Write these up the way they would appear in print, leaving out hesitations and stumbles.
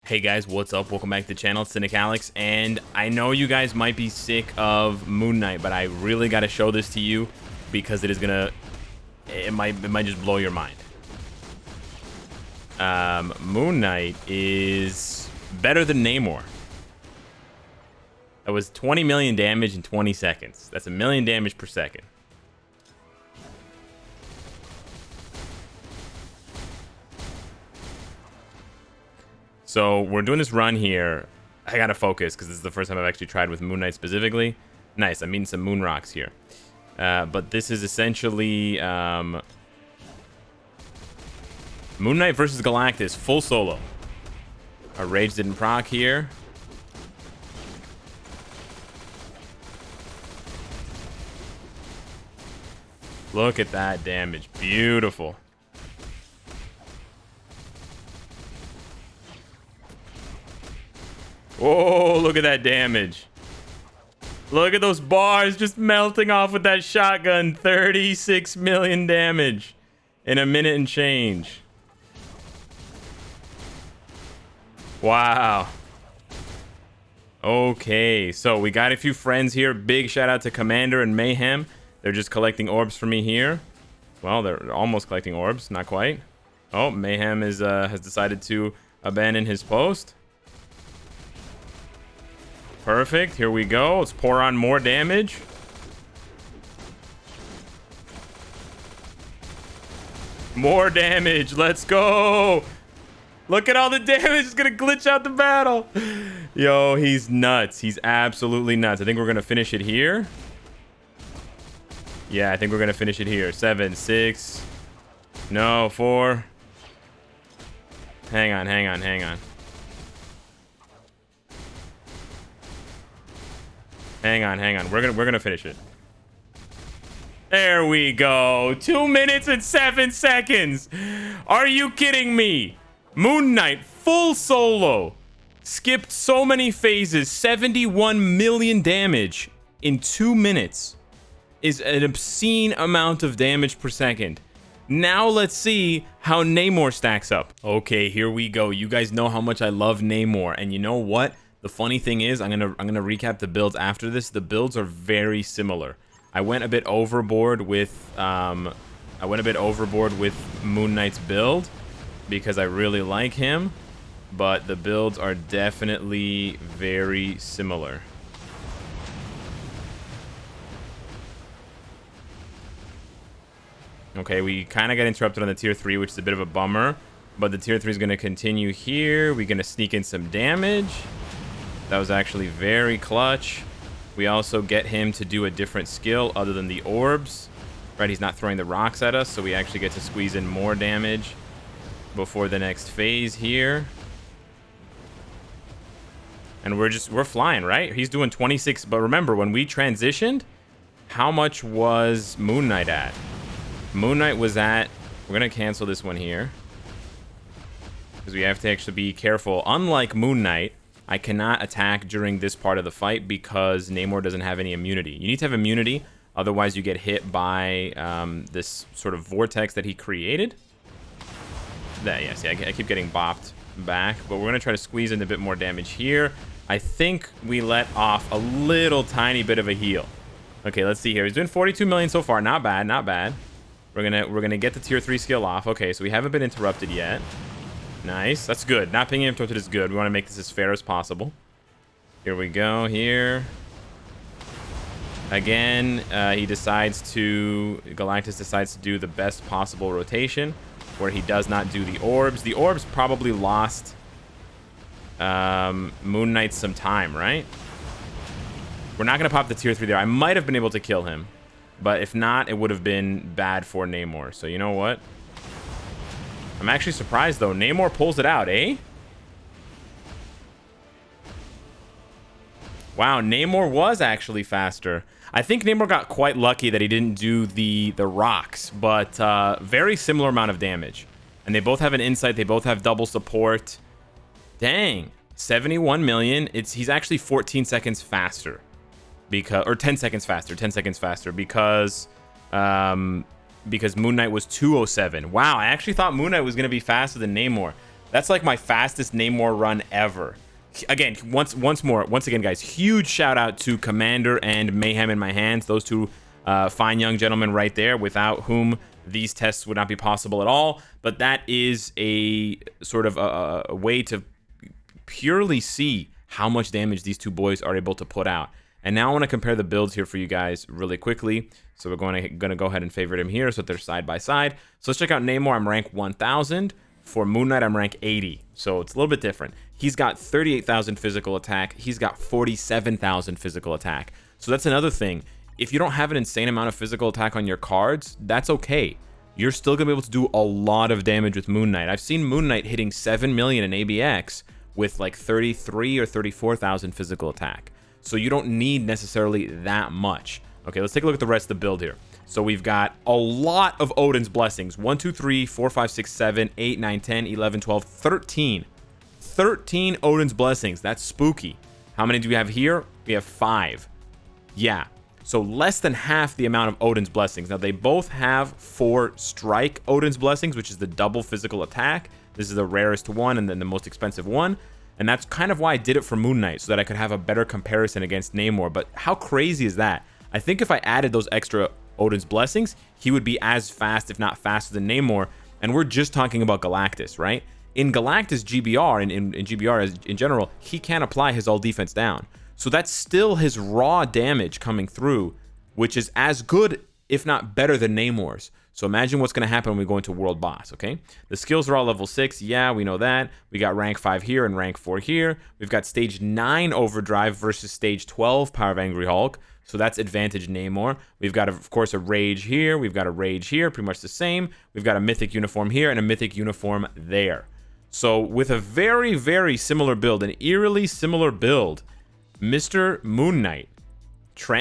Hey guys, what's up? Welcome back to the channel, Cynicalex, and I know you guys might be sick of Moon Knight, but I really got to show this to you because it might just blow your mind. Moon Knight is better than Namor. That was 20 million damage in 20 seconds. That's a million damage per second. So we're doing this run here. I gotta focus because this is the first time I've actually tried with Moon Knight specifically. Nice, I'm meeting some moon rocks here. But this is essentially Moon Knight versus Galactus, full solo. Our rage didn't proc here. Look at that damage, beautiful. Oh, look at that damage. Look at those bars just melting off with that shotgun. 36 million damage in a minute and change. Wow. Okay, so we got a few friends here. Big shout out to Commander and Mayhem. They're just collecting orbs for me here. Well, they're almost collecting orbs, not quite. Oh, Mayhem has decided to abandon his post. Perfect. Here we go. Let's pour on more damage. More damage. Let's go. Look at all the damage. It's going to glitch out the battle. Yo, he's nuts. He's absolutely nuts. I think we're going to finish it here. Yeah, I think we're going to finish it here. 7, 6. No, 4. Hang on. Hang on. We're gonna finish it. There we go. 2 minutes and 7 seconds. Are you kidding me? Moon Knight full solo. Skipped so many phases. 71 million damage in 2 minutes is an obscene amount of damage per second. Now let's see how Namor stacks up. Okay, here we go. You guys know how much I love Namor, and you know what? The funny thing is, I'm gonna recap the builds after this. The builds are very similar. I went a bit overboard with Moon Knight's build because I really like him, but the builds are definitely very similar. Okay, we kind of got interrupted on the tier 3, which is a bit of a bummer, but the tier 3 is going to continue here. We're going to sneak in some damage. That was actually very clutch. We also get him to do a different skill other than the orbs. Right, he's not throwing the rocks at us, so we actually get to squeeze in more damage before the next phase here. And we're flying, right? He's doing 26, but remember, when we transitioned, how much was Moon Knight at? Moon Knight was at... We're going to cancel this one here, because we have to actually be careful. Unlike Moon Knight, I cannot attack during this part of the fight because Namor doesn't have any immunity. You need to have immunity, otherwise you get hit by this sort of vortex that he created. Yeah, see, I keep getting bopped back, but we're going to try to squeeze in a bit more damage here. I think we let off a little tiny bit of a heal. Okay, let's see here. He's doing 42 million so far. Not bad, not bad. We're gonna get the tier 3 skill off. Okay, so we haven't been interrupted yet. Nice. That's good. Not being interrupted is good. We want to make this as fair as possible. Here we go. Here. Again, Galactus decides to do the best possible rotation, where he does not do the orbs. The orbs probably lost Moon Knight some time, right? We're not going to pop the tier 3 there. I might have been able to kill him, but if not, it would have been bad for Namor. So you know what? I'm actually surprised, though. Namor pulls it out, eh? Wow, Namor was actually faster. I think Namor got quite lucky that he didn't do the rocks, but very similar amount of damage. And they both have an insight. They both have double support. Dang. 71 million. He's actually 14 seconds faster. Or 10 seconds faster. 10 seconds faster because Moon Knight was 207. Wow, I actually thought Moon Knight was going to be faster than Namor. That's like my fastest Namor run ever. Again, once again, guys, huge shout out to Commander and Mayhem in my hands. Those two fine young gentlemen right there, without whom these tests would not be possible at all. But that is a sort of a way to purely see how much damage these two boys are able to put out. And now I want to compare the builds here for you guys really quickly. So we're going to go ahead and favorite him here so that they're side by side. So let's check out Namor. I'm rank 1000. For Moon Knight, I'm rank 80. So it's a little bit different. He's got 38,000 physical attack. He's got 47,000 physical attack. So that's another thing. If you don't have an insane amount of physical attack on your cards, that's okay. You're still going to be able to do a lot of damage with Moon Knight. I've seen Moon Knight hitting 7 million in ABX with like 33 or 34,000 physical attack. So you don't need necessarily that much. Okay, let's take a look at the rest of the build here. So we've got a lot of Odin's blessings. 1, 2, 3, 4, 5, 6, 7, 8, 9, 10, 11, 12, 13. 13 Odin's blessings. That's spooky. How many do we have here? We have 5. Yeah. So less than half the amount of Odin's blessings. Now they both have 4 strike Odin's blessings, which is the double physical attack. This is the rarest one and then the most expensive one. And that's kind of why I did it for Moon Knight, so that I could have a better comparison against Namor. But how crazy is that? I think if I added those extra Odin's blessings, he would be as fast, if not faster than Namor. And we're just talking about Galactus, right? In Galactus GBR, and in GBR in general, he can't apply his all defense down. So that's still his raw damage coming through, which is as good, if not better than Namor's. So imagine what's going to happen when we go into World Boss, okay? The skills are all level 6. Yeah, we know that. We got rank 5 here and rank 4 here. We've got stage 9 Overdrive versus stage 12 Power of Angry Hulk. So that's advantage Namor. We've got, of course, a Rage here. We've got a Rage here, pretty much the same. We've got a Mythic uniform here and a Mythic uniform there. So with a very, very similar build, an eerily similar build, Mr. Moon Knight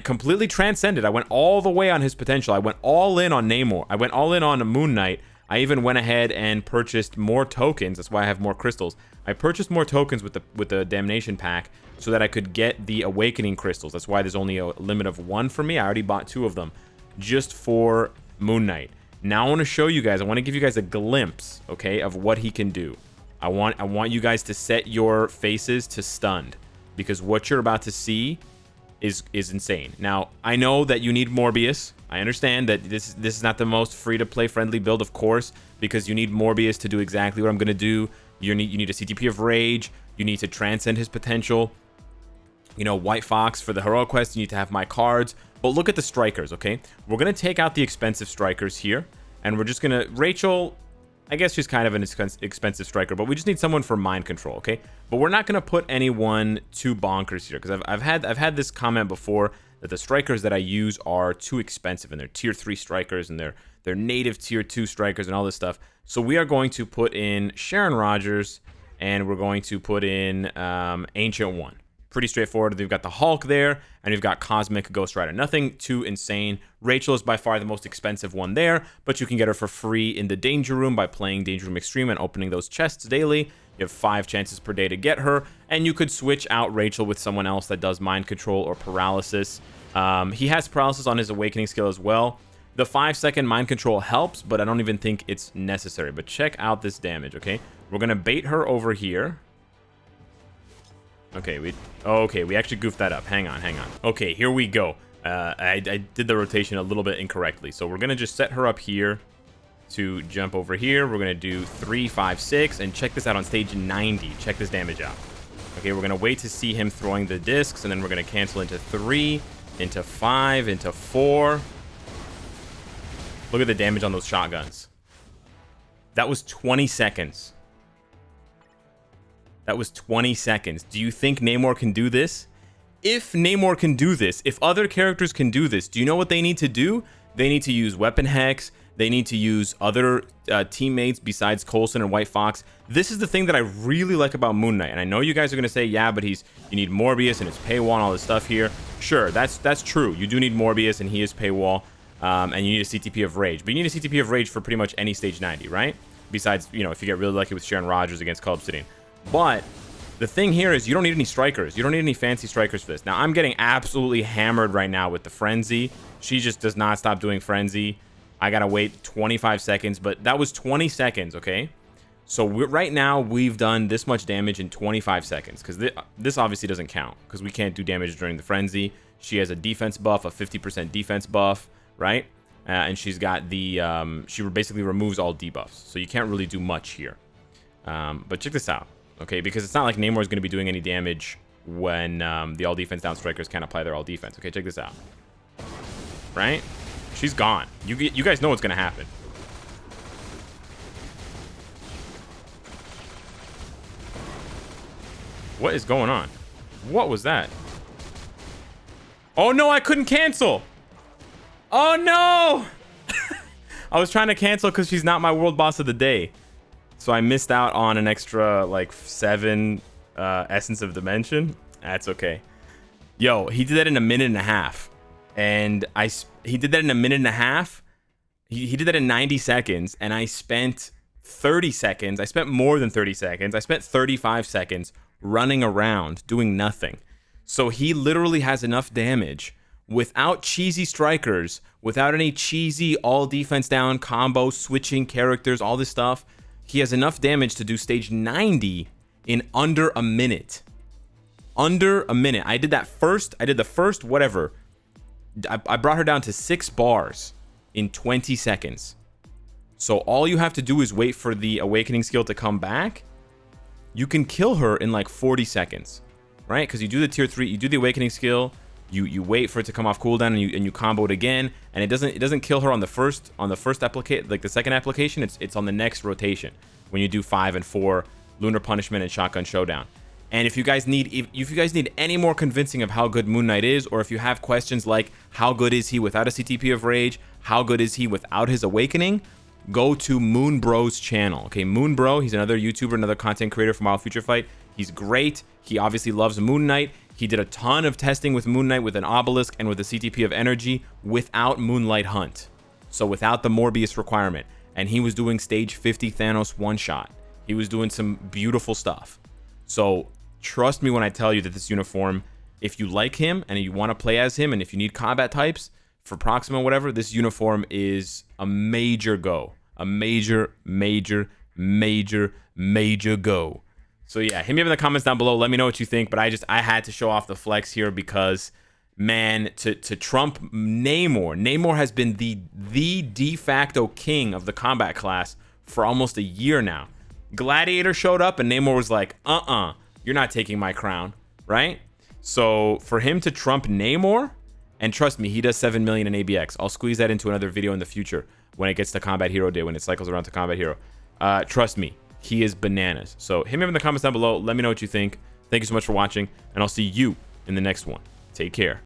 completely transcended. I went all the way on his potential. I went all in on Namor. I went all in on Moon Knight. I even went ahead and purchased more tokens. That's why I have more crystals. I purchased more tokens with the Damnation pack so that I could get the Awakening crystals. That's why there's only a limit of 1 for me. I already bought 2 of them just for Moon Knight. Now I want to show you guys. I want to give you guys a glimpse, okay, of what he can do. I want you guys to set your faces to stunned, because what you're about to see is insane. Now, I know that you need Morbius. I understand that this is not the most free-to-play friendly build, of course, because you need Morbius to do exactly what I'm going to do. You need a CTP of Rage. You need to transcend his potential. You know, White Fox for the Heroic Quest, you need to have my cards. But look at the strikers, okay? We're going to take out the expensive strikers here, and we're just going to... Rachel, I guess she's kind of an expensive striker, but we just need someone for mind control, okay? But we're not going to put anyone too bonkers here, because I've had this comment before that the strikers that I use are too expensive, and they're tier 3 strikers, and they're native tier 2 strikers and all this stuff. So we are going to put in Sharon Rogers, and we're going to put in Ancient One. Pretty straightforward. We've got the Hulk there, and we've got Cosmic Ghost Rider. Nothing too insane. Rachel is by far the most expensive one there, but you can get her for free in the Danger Room by playing Danger Room Extreme and opening those chests daily. You have 5 chances per day to get her, and you could switch out Rachel with someone else that does mind control or paralysis. He has paralysis on his Awakening skill as well. The 5-second mind control helps, but I don't even think it's necessary. But check out this damage, okay? We're going to bait her over here. Okay, we actually goofed that up. Hang on. Okay, here we go. I did the rotation a little bit incorrectly. So we're going to just set her up here to jump over here. We're going to do 3, 5, 6, and check this out on stage 90. Check this damage out. Okay, we're going to wait to see him throwing the discs, and then we're going to cancel into 3, into 5, into 4. Look at the damage on those shotguns. That was 20 seconds. That was 20 seconds. Do you think Namor can do this? If Namor can do this, if other characters can do this, do you know what they need to do? They need to use Weapon Hex. They need to use other teammates besides Coulson and White Fox. This is the thing that I really like about Moon Knight. And I know you guys are going to say, yeah, but you need Morbius and it's paywall and all this stuff here. Sure, that's true. You do need Morbius and he is paywall. And you need a CTP of Rage. But you need a CTP of Rage for pretty much any stage 90, right? Besides, you know, if you get really lucky with Sharon Rogers against Cull Obsidian. But the thing here is you don't need any strikers. You don't need any fancy strikers for this. Now, I'm getting absolutely hammered right now with the Frenzy. She just does not stop doing Frenzy. I gotta wait 25 seconds, but that was 20 seconds, okay? So right now, we've done this much damage in 25 seconds. Because this obviously doesn't count. Because we can't do damage during the frenzy. She has a defense buff, a 50% defense buff, right? And she's got the... she basically removes all debuffs. So you can't really do much here. But check this out. Okay, because it's not like Namor is going to be doing any damage when the all defense down strikers can't apply their all defense. Okay, check this out. Right? She's gone. You guys know what's going to happen. What is going on? What was that? Oh no, I couldn't cancel. Oh no. I was trying to cancel because she's not my world boss of the day. So I missed out on an extra like 7 Essence of Dimension. That's okay. Yo, he did that in a minute and a half. And he did that in a minute and a half. He did that in 90 seconds. And I spent 30 seconds. I spent more than 30 seconds. I spent 35 seconds running around doing nothing. So he literally has enough damage without cheesy strikers, without any cheesy all defense down combo switching characters, all this stuff. He has enough damage to do stage 90 in under a minute. Under a minute. I did the first whatever. I brought her down to 6 bars in 20 seconds. So all you have to do is wait for the awakening skill to come back. You can kill her in like 40 seconds, right? Because you do the tier 3, you do the awakening skill, you wait for it to come off cooldown, and you combo it again, and it doesn't kill her on the first application, like the second application. It's on the next rotation when you do 5 and 4 Lunar Punishment and Shotgun Showdown. And if you guys need any more convincing of how good Moon Knight is, or if you have questions like how good is he without a CTP of Rage, how good is he without his awakening, go to Moon Bro's channel. Okay, Moon Bro, he's another YouTuber, another content creator from Wild Future Fight. He's great. He obviously loves Moon Knight. He did a ton of testing with Moon Knight with an obelisk and with a CTP of energy without Moonlight Hunt. So without the Morbius requirement. And he was doing stage 50 Thanos one-shot. He was doing some beautiful stuff. So trust me when I tell you that this uniform, if you like him and you want to play as him, and if you need combat types for Proxima, whatever, this uniform is a major go. A major go. So yeah, hit me up in the comments down below. Let me know what you think. But I had to show off the flex here because, man, to trump Namor. Namor has been the de facto king of the combat class for almost a year now. Gladiator showed up and Namor was like, you're not taking my crown, right? So for him to trump Namor, and trust me, he does 7 million in ABX. I'll squeeze that into another video in the future when it gets to Combat Hero Day, when it cycles around to Combat Hero. Trust me, he is bananas. So hit me up in the comments down below. Let me know what you think. Thank you so much for watching, and I'll see you in the next one. Take care.